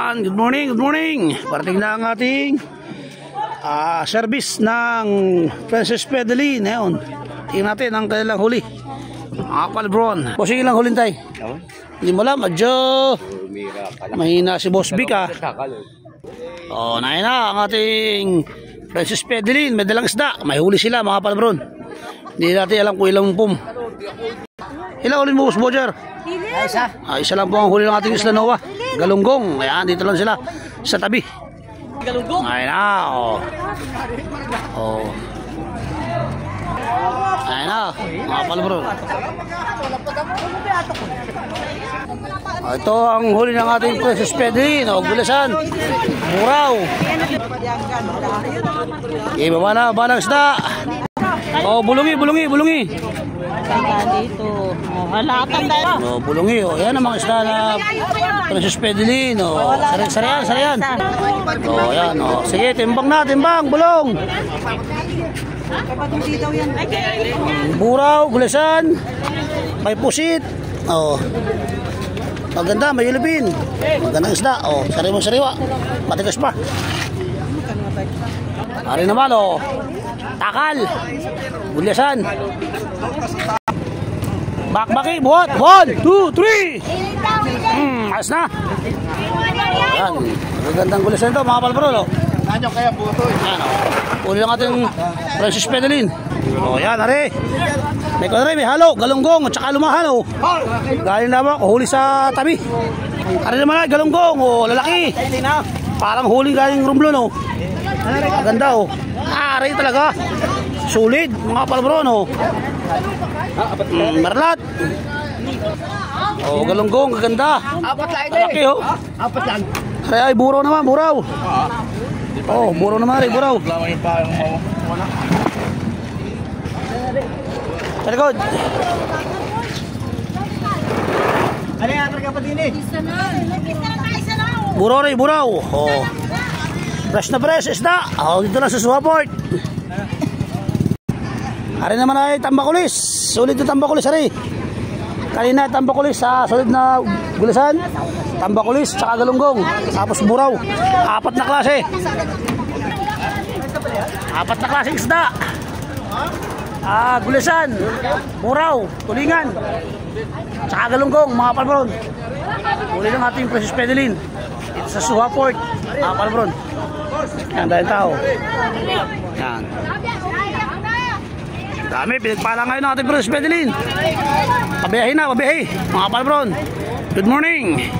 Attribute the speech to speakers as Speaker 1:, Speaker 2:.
Speaker 1: Yan, good morning, good morning. Parating na ang ating service ng Princess Pedeline. Ngayon, tingnan natin ang kanilang huli. Mga palbron. Bossing, ilang hulin tayo? Hindi mo alam, medyo mahina si Boss Vic ah. O, nahin na ang ating Princess Pedeline. May dalang isda. May huli sila mga palbron. Hindi natin alam kung ilang pum. Ilang hulin mo, Boss Bodger? Isa lang po ang huli ng ating Isla Nova. Galunggong. Ayan, dito lang sila sa tabi.
Speaker 2: Galunggong?
Speaker 1: Ayan na, o. O. Ayan na, mga palbron. Ito ang huli ng ating Princess Pedeline. O, Gulasan. Buraw. Ibaba na, balang isda. O, bulungi.
Speaker 2: Dito. Halapan tayo.
Speaker 1: O, bulungi. O, yan ang mga isda na Princess Pedeline. O, sarayan. O, yan. O, sige, timbang na, bulong. Buraw, Gulasan. May pusit. O, maganda, may ilipin. Magandang isda. O, sariwa. Matigas pa. Ari naman, o. Takal. Gulasan. Bakbaki, buhat. 1, 2, 3. Ayos na. Yan. Magandang Gulasan ito, mga palbro, no?
Speaker 3: Nanyo kaya buto.
Speaker 1: Yan, o. Uli ng ating Princess Pedeline. O, yan, ari. May kadre, may halo, galunggong, at saka lumahan, o. Galing naman, huli sa tabi. Ari naman ay galunggong, o, lalaki. Parang huli galing rumblon, o. Maganda, o. Ari talaga. Sulit, mga palbro, no? Marlat. O, galunggong, gaganda. Lalaki, o. Ay, buraw naman, buraw. Oh, buraw naman rin, buraw. Sa likod.
Speaker 3: Ano yung atraga pa din eh?
Speaker 1: Buraw rin, buraw. Oh. Fresh na fresh, isda. Oh, dito na sa Suwaport. Ari naman ay tambakulis. Sulit na tambakulis, ari. Kanina tambakulis sa solid na Gulasan. Tambakulis, tsaka galunggong. Tapos buraw. 4 na klase. 4 na klaseng isda. Gulasan, buraw, tulingan, tsaka galunggong, mga palbron. Uli ng ating Princess Pedeline. Ito sa Suwaport, mga palbron. Yan, dahil tao. Yan. Dami, pinagpala ngayon ng ating Princess Pedeline. Pabiyahin na, mga palbron. Good morning.